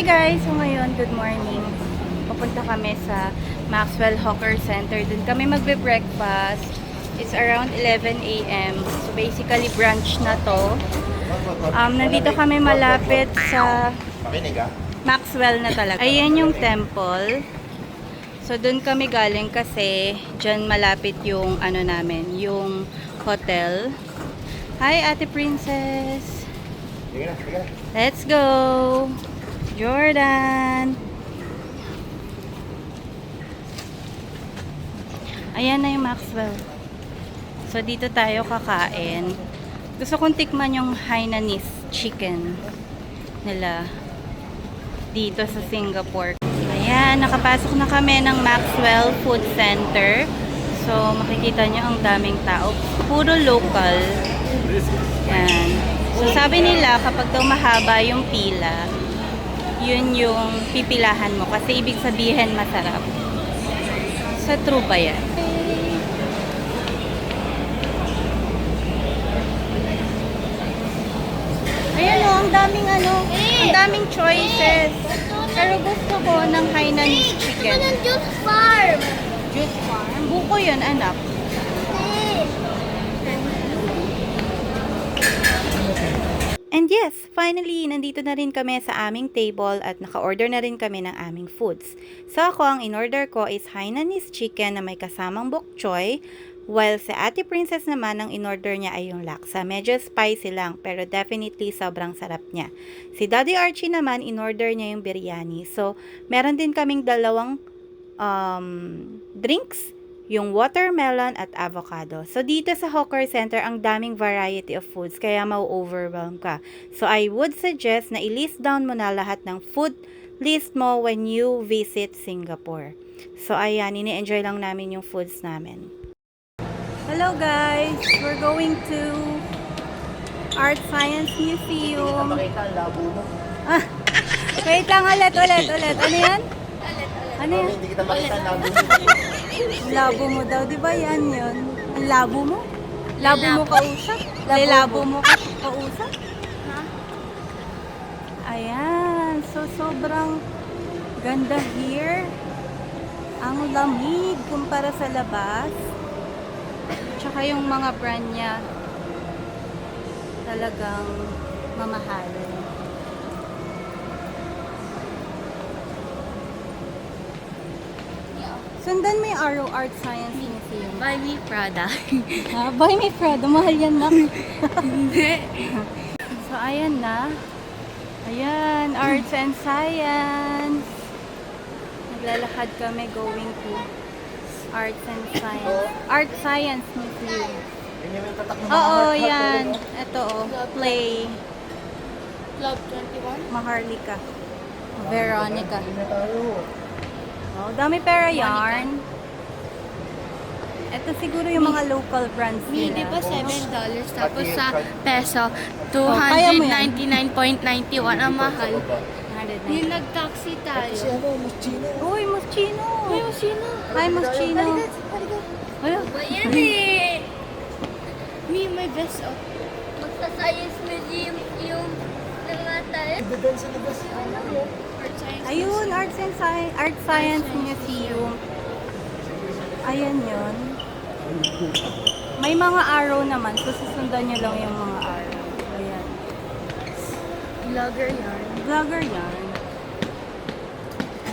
guys! So ngayon, good morning. Pupunta kami sa Maxwell Hawker Center. Doon kami magbe-breakfast. It's around 11 a.m. So basically, brunch na to. Nandito kami malapit sa Maxwell na talaga. Ayan yung temple. So doon kami galing kasi dyan malapit yung ano namin, yung hotel. Hi, Ate Princess! Let's go! Jordan! Ayan na yung Maxwell. So, dito tayo kakain. Gusto kong tikman yung Hainanese chicken nila dito sa Singapore. Ayan, nakapasok na kami ng Maxwell Food Center. So, makikita nyo ang daming tao. Puro local. Ayan. So, sabi nila, kapag daw mahaba yung pila, yun yung pipilahan mo. Kasi ibig sabihin masarap. Sa true ba yan? Ayan o, ang daming ang daming choices. Pero gusto ko ng Hainanese chicken. Ito ng Juice Farm. Juice Farm? Buko yun, anak. And yes, finally, nandito na rin kami sa aming table at naka-order na rin kami ng aming foods. So ako, ang in-order ko is Hainanese chicken na may kasamang bok choy, while sa Ate Princess naman, ang in-order niya ay yung laksa. Medyo spicy lang, pero definitely sobrang sarap niya. Si Daddy Archie naman, in-order niya yung biryani. So, meron din kaming dalawang drinks, yung watermelon at avocado. So, dito sa Hawker Center, ang daming variety of foods, kaya mau-overwhelm ka. So, I would suggest na i-list down mo na lahat ng food list mo when you visit Singapore. So, ayan, ini-enjoy lang namin yung foods namin. Hello guys! We're going to Art Science Museum. Ah, wait lang, ulit. Ano yan? Ano yan? Hindi kita makita ang labo mo. Labo mo daw, di ba yan yun? Ang labo mo? Labo mo kausap? Labo mo kausap? Ha? Ayan, so sobrang ganda here. Ang lamig kumpara sa labas. Tsaka yung mga brand niya talagang mamahal. Sundan mo yung Arrow Art Science Museum. Buy me Prada. Ha? Buy me Prada. Mahal yan na. Hindi. So, ayan na. Ayan, Arts and Science. Naglalakad kami going to Arts and Science. Art Science Museum. Yan yung tatak ng mga Oo, heart-heart yan. talaga. Ito, Play. Club 21? Maharlika. Veronica. Hindi na tayo. Oh, dami pera yarn. Ito siguro yung mga local brands Di nila. ba $7 tapos sa peso kaya mo yan. 299.91 ang mahal. 190. Yung nag-taxi tayo. Si Mas Chino. Uy, Moschino! Ay, sino? Hi, Moschino! Ano? Ba yan eh? Me, my best of. Magsa-science museum yung tayo. Ibeben sa labas. Art science. Ayun, Art Science Museum. Ayan yun. May mga arrow naman, so susundan nyo lang yung mga arrow. Ayan. Vlogger yarn. Vlogger yan.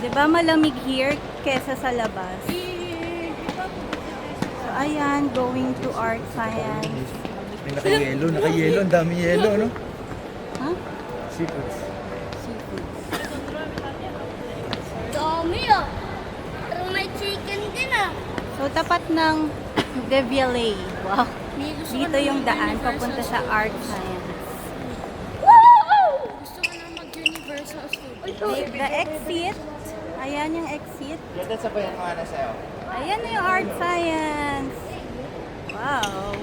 Diba malamig here kesa sa labas? So ayan, going to Art Science. May naka-yellow. Ang dami yellow, no? Ha? Seafoods. Seafood. Dami ah. Parang may chicken din ah. So tapat ng De Ville. Wow. May gusto Dito ko na yung daan mag-Universal papunta sa Studios. Art Science. Gusto ko na mag-Universal Studios. The exit. Ayan yung exit. Yan sabayan ko na sa'yo. Ayan na yung Art Science. Wow.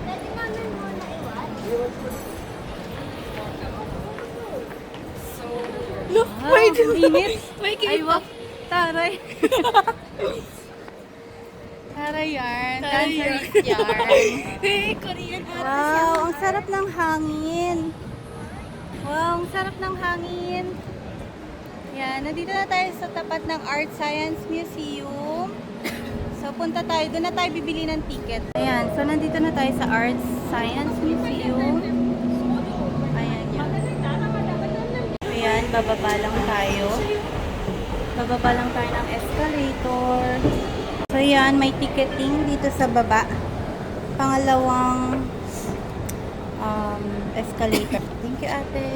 Pwede namin muna iwan? Look, may init. May Ay, wag. Taray. Taray yarn. Dancerist yarn. Hey, Korean art. Wow, ang sarap ng hangin. Wow, ang sarap ng hangin. Yan, nandito na tayo sa tapat ng Art Science Museum. So, punta tayo. Doon na tayo bibili ng ticket. Ayan, so nandito na tayo sa Art Science Museum. Ayan yun. Ayan, bababa lang tayo. Bababa lang tayo ng escalator. So, yan, may ticketing dito sa baba. Pangalawang escalator. Thank you, ate.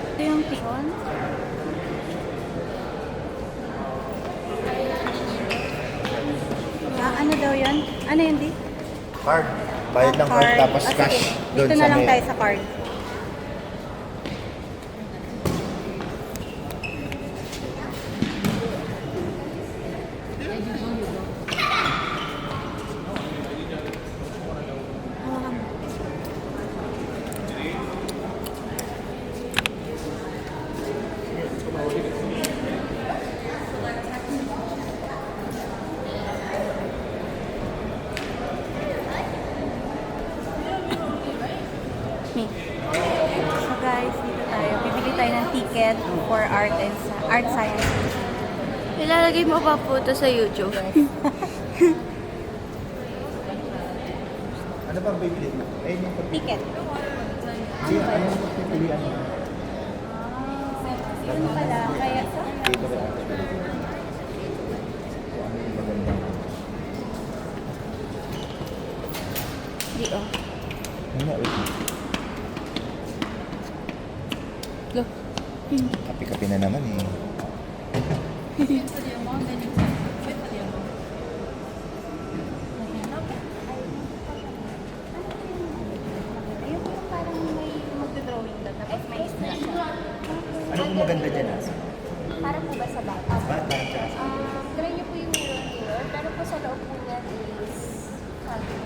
Ito yung pion. Ano daw yun? Ano yun, di? Card. Bayad ng card tapos Ah, cash. sige. Doon Dito sa na lang may- tayo sa card. Me. So guys, dito tayo. Bibili tayo ng ticket for art science. Ilalagay mo pa po ito sa YouTube. Ano bang bibili mo? Eh, yung pagpili. Ticket. Ano yung pagpipilian mo? Ano pala? Kaya sa... Dito ba? Ano yung maganda? Di oh. Ano nga, wait. Lo. Kapi-kapi na naman eh. Ayun yung parang may magdodrawing doon. Tapos may isla siya. Ano yung maganda dyan? Para po ba sa bata? Parang siya. Try niyo po yung mirror. Pero po sa loob po niya is huggy.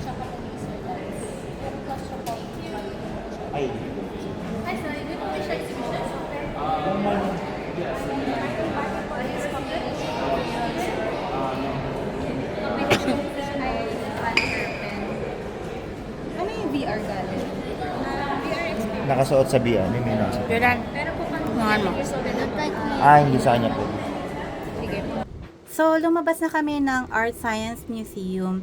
Tsaka po yung surprise. Pero plus siya po. Ay. Ay, sorry. Dito po siya exhibition. Ano yung VR gallery? Nakasuot sa BA. Ano yung may nakasuot? Yuran. Pero po kung Mga ano? Hindi sa kanya po. Sige. So, lumabas na kami ng Art Science Museum.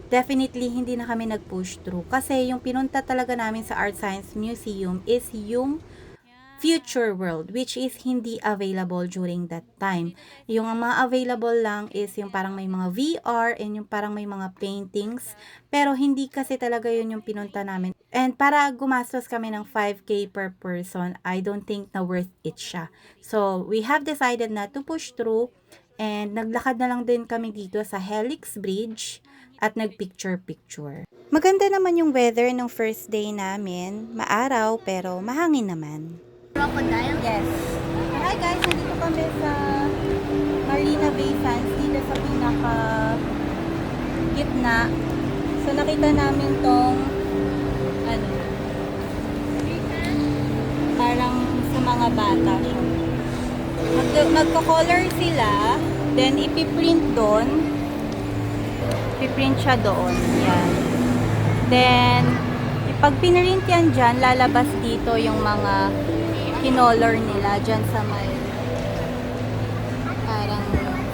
Definitely, hindi na kami nag-push through. Kasi yung pinunta talaga namin sa Art Science Museum is yung Future World, which is hindi available during that time. Yung mga available lang is yung parang may mga VR and yung parang may mga paintings. Pero hindi kasi talaga yun yung pinunta namin. And para gumastos kami ng 5K per person, I don't think na worth it siya. So, we have decided not to push through. And naglakad na lang din kami dito sa Helix Bridge at nagpicture-picture. Maganda naman yung weather ng first day namin. Maaraw pero mahangin naman. Crocodile? Yes. Hi guys, nandito kami sa Marina Bay Sands, dito sa pinaka gitna. So nakita namin tong parang sa mga bata siya. Magko-color sila, then ipiprint doon. Ipiprint siya doon. Yan. Then, pag pinrint yan dyan, lalabas dito yung mga kinolor nila dyan sa may parang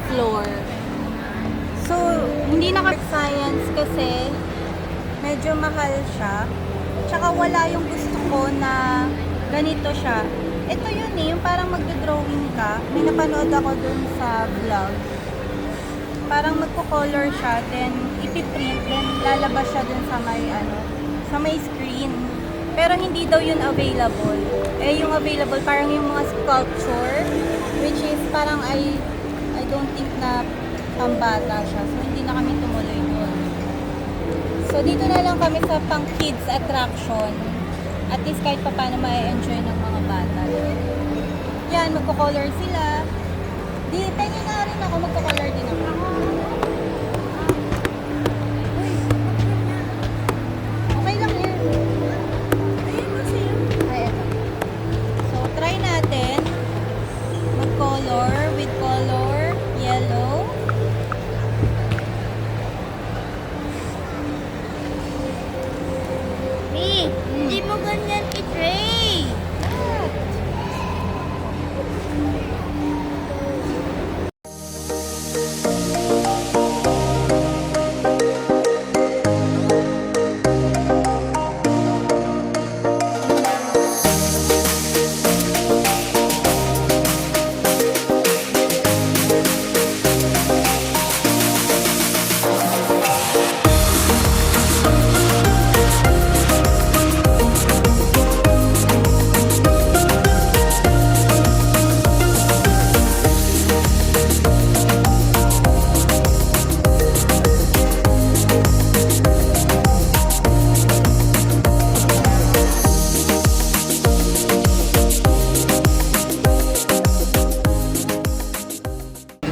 floor. So, hindi na science kasi medyo mahal siya. Tsaka wala yung gusto ko na ganito siya. Ito yun eh, yung parang magdodrawing ka. May napanood ako dun sa vlog. Parang magko-color siya, then ipiprint, then lalabas siya dun sa may sa may screen. Pero hindi daw yun available. Eh, yung available, parang yung mga sculpture, which is parang I don't think na pambata siya. So, hindi na kami tumuloy doon. So, dito na lang kami sa pang kids attraction. At least kahit pa paano ma-enjoy ng mga bata. Yan, magko-color sila. Di, pengen na rin ako, magko-color din ako. Uy, okay lang yan. Ayun mo siya. Ay, eto. Hindi mo ganyan i-tray.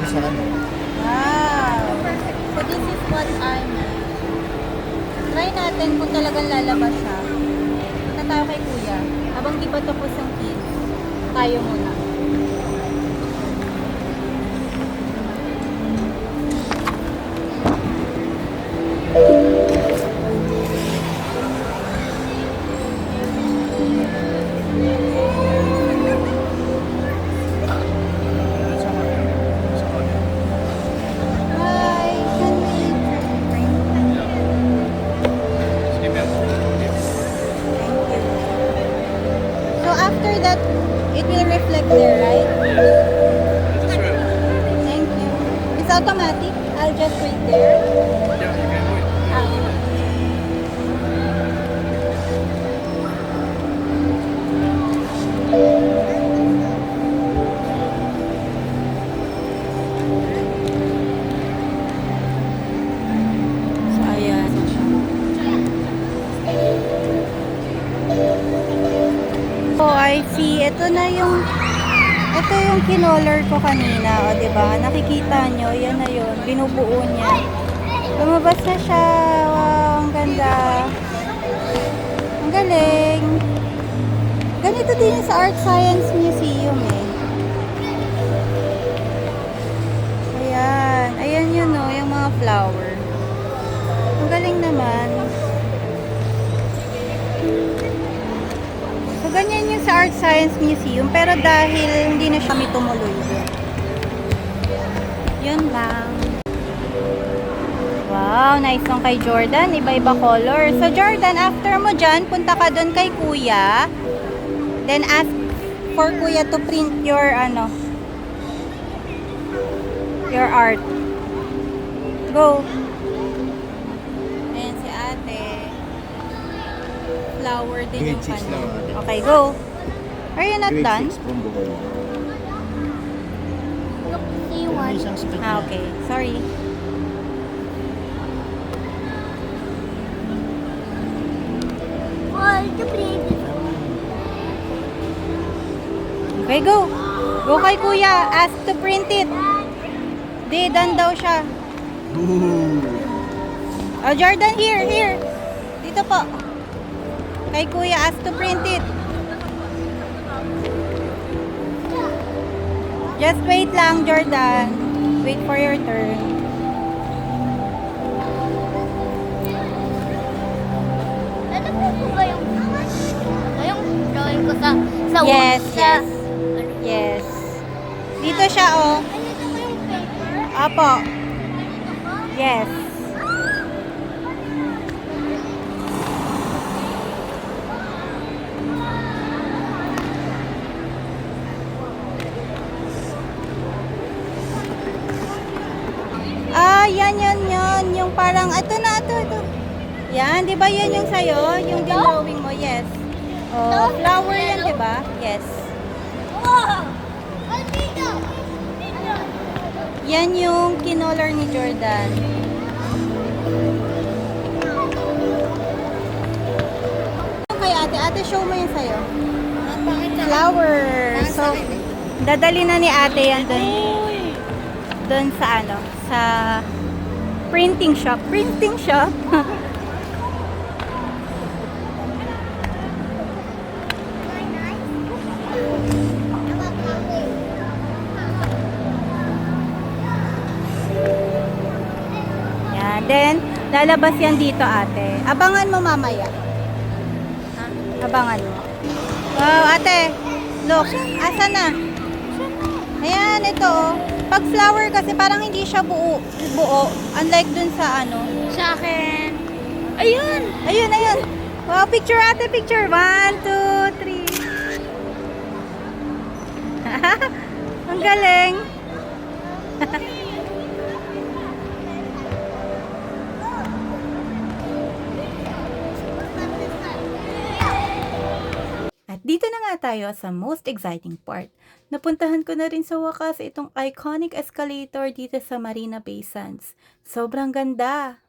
Sa ano? Wow! So this is what I mean. Try natin kung talagang lalabas siya. Punta tayo kay Kuya. Habang di pa tapos ang kids, tayo muna. Hi! Can we print? Thank you. So after that, it will reflect there, right? That's right. Thank you. It's automatic. I'll just wait there. Yeah, you can wait. So ayan. Oh, I see. Ito yung kinolor ko kanina, o, 'di ba? Nakikita nyo, yan na yun. Binubuo niya. Lumabas na siya. Wow, ang ganda. Ang galing. Ganito din yung sa Art Science Museum eh. Ayan. Ayan yun, no, yung mga flower. Ang galing naman. So, ganyan yung sa Art Science Museum. Pero dahil hindi na siya may tumuloy. Yun lang. Wow, nice song kay Jordan. Iba-iba color. So, Jordan, after mo dyan, punta ka doon kay Kuya. Then, ask for Kuya to print your, your art. Go. Ayan si ate. Flower din yung Grade 6 kanya. lang, ate. Okay, go. Are you not Grade done? 6 from Bohol. Look, see one. Isang spec Ah, na. okay. Sorry. Oh, ito print. Okay, go. Go kay Kuya. Ask to print it. Di, done daw siya. Ooh. Oh, Jordan, here. Dito po. Kay Kuya, ask to print it. Just wait lang, Jordan. Wait for your turn. Ano po ba yung drawing ko sa Yes, sa, yes. Yes. Dito siya, oh. Ano ito ba yung paper? Apo. Yes. Ah, yan. Yung parang, ito. Yan, di ba yan yung sa'yo? Yung drawing mo, yes. Oh, flower yan, di ba? Yes. Wow! Ano dito? Yan yung kinolor ni Jordan. Kay ate, show mo yun sa'yo. Flower. So, dadali na ni ate yan doon sa sa printing shop. Printing shop? Yan. Then, lalabas yan dito ate. Abangan mo mamaya. Ha? Abangan mo. Wow, ate. Look, asa na? Ayan, ito oh. Pag flower kasi parang hindi siya buo. Unlike dun sa ano. Sa akin. Ayun! Ayun, ayun. Wow, picture ate, picture. 1, 2, 3. Ang galing. At dito na nga tayo sa most exciting part. Napuntahan ko na rin sa wakas itong iconic escalator dito sa Marina Bay Sands. Sobrang ganda!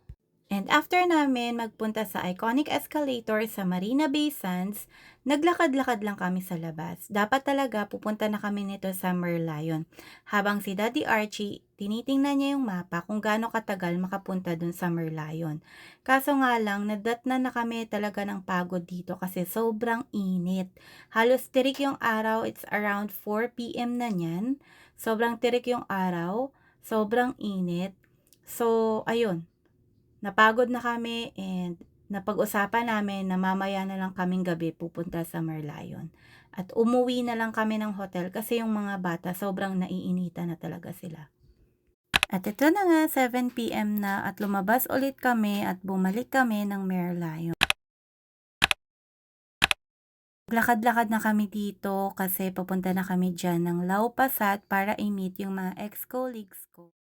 And after namin magpunta sa iconic escalator sa Marina Bay Sands, naglakad-lakad lang kami sa labas. Dapat talaga pupunta na kami nito sa Merlion. Habang si Daddy Archie, tinitingnan niya yung mapa kung gaano katagal makapunta dun sa Merlion. Kaso nga lang, nadatnan na kami talaga ng pagod dito kasi sobrang init. Halos tirik yung araw, it's around 4 p.m. na niyan. Sobrang tirik yung araw, sobrang init. So, ayun. Napagod na kami and napag-usapan namin na mamaya na lang kaming gabi pupunta sa Merlion. At umuwi na lang kami ng hotel kasi yung mga bata sobrang naiinita na talaga sila. At ito na nga, 7 p.m. na at lumabas ulit kami at bumalik kami ng Merlion. Lakad-lakad na kami dito kasi papunta na kami dyan ng Lau Pa Sat para i-meet yung mga ex-colleagues ko.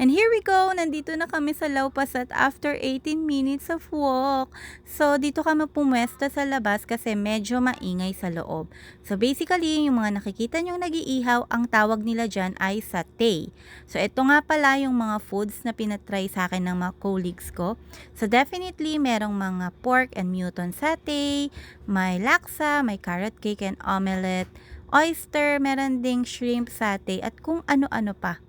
And here we go, nandito na kami sa Lau Pa Sat after 18 minutes of walk. So, dito kami pumwesta sa labas kasi medyo maingay sa loob. So, basically, yung mga nakikita nyong nag-iihaw, ang tawag nila dyan ay satay. So, ito nga pala yung mga foods na pinatry sa akin ng mga colleagues ko. So, definitely, merong mga pork and mutton satay, may laksa, may carrot cake and omelette, oyster, meron ding shrimp satay, at kung ano-ano pa.